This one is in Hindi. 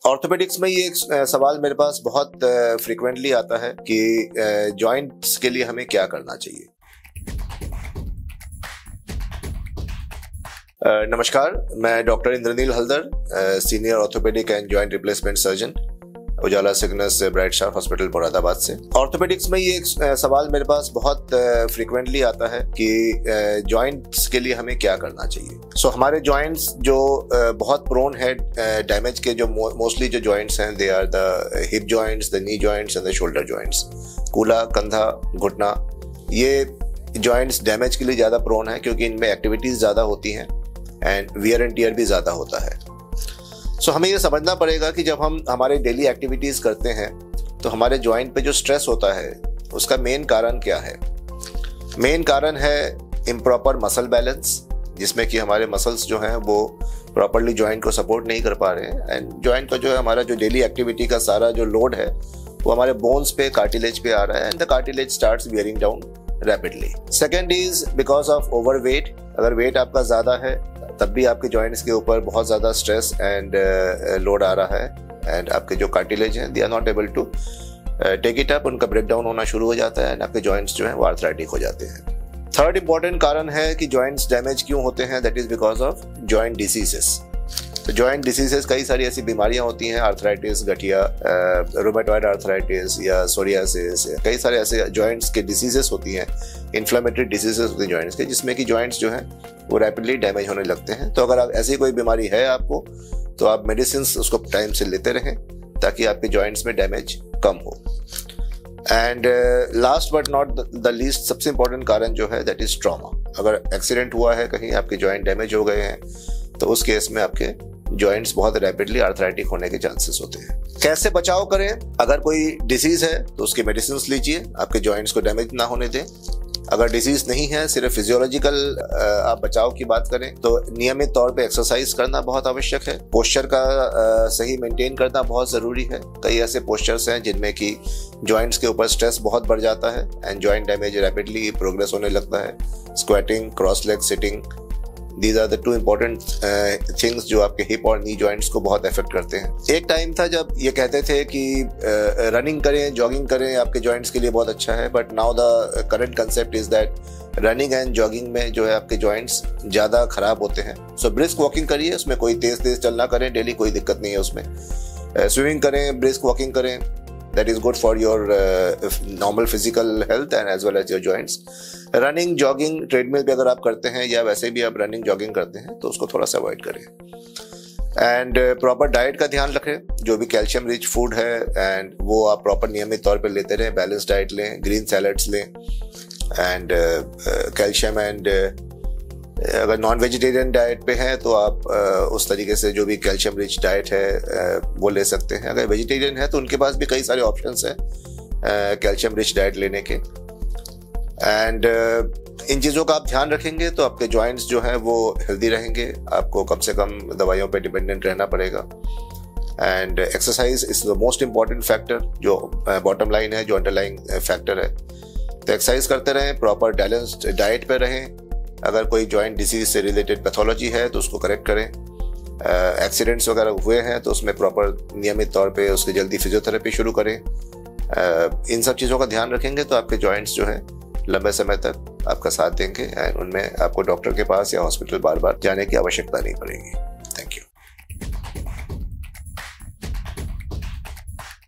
ऑर्थोपेडिक्स में ये एक सवाल मेरे पास बहुत फ्रीक्वेंटली आता है कि जॉइंट्स के लिए हमें क्या करना चाहिए। नमस्कार, मैं doctor Indranil Haldar, senior orthopaedic and joint replacement surgeon, Ujala Cygnus bright star hospital Moradabad से। ऑर्थोपेडिक्स में ये एक सवाल मेरे पास बहुत फ्रीक्वेंटली आता है कि जॉइंट्स के लिए हमें क्या करना चाहिए। हमारे जॉइंट्स जो बहुत प्रोन है डैमेज के, जो मोस्टली जो जॉइंट्स हैं, they are the hip joints, the knee joints and the shoulder joints. कूल्हा, कंधा, घुटना, ये जॉइंट्स डैमेज के लिए ज़्यादा प्रोन है क्योंकि इनमें एक्टिविटीज़ ज़्यादा होती हैं एंड वियर एंड टियर भी ज़्यादा होता है। हमें ये समझना पड़ेगा कि जब हम हमारे डेली एक्टिविटीज़ करते हैं तो हमारे जॉइंट पे जो स्ट्रेस होता है उसका मेन कारण क्या है। मेन कारण है इम्प्रॉपर मसल बैलेंस, जिसमें कि हमारे मसल्स जो हैं वो प्रॉपरली जॉइंट को सपोर्ट नहीं कर पा रहे हैं एंड जॉइंट का जो है हमारा जो डेली एक्टिविटी का सारा जो लोड है वो हमारे बोन्स पे, कार्टिलेज पे आ रहा है and the cartilage starts wearing down rapidly. Second is because of over weight. अगर वेट आपका ज़्यादा है तब भी आपके जॉइंट्स के ऊपर बहुत ज़्यादा स्ट्रेस एंड लोड आ रहा है एंड आपके जो कार्टिलेज हैं they are not able to take it up, उनका ब्रेक डाउन होना शुरू हो जाता है एंड आपके जॉइंट्स जो हैं वो आर्थराइटिक हो जाते हैं। थर्ड इंपॉर्टेंट कारण है कि जॉइंट्स डैमेज क्यों होते हैं, that is because of joint diseases. तो जॉइंट डिसीजेस कई सारी ऐसी बीमारियां होती हैं, आर्थराइटिस, गठिया, रूमेटॉइड आर्थराइटिस या सोरियासिस, कई सारे ऐसे जॉइंट्स के डिसीजेस होती हैं, इन्फ्लेमेटरी डिसीजेस होती हैं जॉइंट्स के, जिसमें कि जॉइंट्स जो हैं वो रैपिडली डैमेज होने लगते हैं। तो अगर आप ऐसी कोई बीमारी है आपको तो आप मेडिसिन उसको टाइम से लेते रहें ताकि आपके जॉइंट्स में डैमेज कम हो। And last but not the least, सबसे इंपॉर्टेंट कारण जो है दैट इज ट्रॉमा। अगर एक्सीडेंट हुआ है, कहीं आपके जॉइंट डैमेज हो गए हैं, तो उस केस में आपके जॉइंट्स बहुत रैपिडली आर्थराइटिक होने के चांसेस होते हैं। कैसे बचाव करें? अगर कोई डिजीज है तो उसके मेडिसिन लीजिए, आपके जॉइंट्स को डैमेज ना होने दें। अगर डिजीज नहीं है, सिर्फ फिजियोलॉजिकल आप बचाव की बात करें तो नियमित तौर पे एक्सरसाइज करना बहुत आवश्यक है। पोस्चर का सही मेंटेन करना बहुत ज़रूरी है। कई ऐसे पोस्चर्स हैं जिनमें कि जॉइंट्स के ऊपर स्ट्रेस बहुत बढ़ जाता है and joint damage rapidly progress होने लगता है। Squatting, cross leg sitting, These are the two important things जो आपके हिप और नी जॉइंट्स को बहुत अफेक्ट करते हैं। एक टाइम था जब ये कहते थे कि रनिंग करें, जॉगिंग करें, आपके जॉइंट्स के लिए बहुत अच्छा है, but now the current concept is that running and jogging में जो है आपके जॉइंट्स ज़्यादा खराब होते हैं। सो ब्रिस्क वॉकिंग करिए, उसमें कोई तेज चलना करें डेली, कोई दिक्कत नहीं है उसमें। स्विमिंग करें, ब्रिस्क वॉकिंग करें, that is good for your normal physical health and as well as your joints. Running, jogging, treadmill पे अगर आप करते हैं या वैसे भी आप रनिंग जॉगिंग करते हैं तो उसको थोड़ा सा अवॉइड करें। एंड प्रॉपर डाइट का ध्यान रखें, जो भी कैल्शियम रिच फूड है एंड वो आप प्रॉपर नियमित तौर पे लेते रहें। बैलेंस डाइट लें, ग्रीन सैलड्स लें एंड कैल्शियम एंड अगर नॉन वेजिटेरियन डाइट पे हैं तो आप उस तरीके से जो भी कैल्शियम रिच डाइट है वो ले सकते हैं। अगर वेजिटेरियन है तो उनके पास भी कई सारे ऑप्शंस हैं कैल्शियम रिच डाइट लेने के। एंड इन चीज़ों का आप ध्यान रखेंगे तो आपके जॉइंट्स जो हैं वो हेल्दी रहेंगे, आपको कम से कम दवाइयों पे डिपेंडेंट रहना पड़ेगा। And exercise is the most important factor, जो बॉटम लाइन है, जो अंडरलाइंग फैक्टर है। तो एक्सरसाइज करते रहें, प्रॉपर बैलेंस्ड डाइट पे रहें। अगर कोई जॉइंट डिसीज से रिलेटेड पैथोलॉजी है तो उसको करेक्ट करें। एक्सीडेंट्स वगैरह हुए हैं तो उसमें प्रॉपर नियमित तौर पे उसकी जल्दी फिजियोथेरेपी शुरू करें। इन सब चीज़ों का ध्यान रखेंगे तो आपके जॉइंट्स जो हैं लंबे समय तक आपका साथ देंगे एंड उनमें आपको डॉक्टर के पास या हॉस्पिटल बार बार जाने की आवश्यकता नहीं पड़ेगी।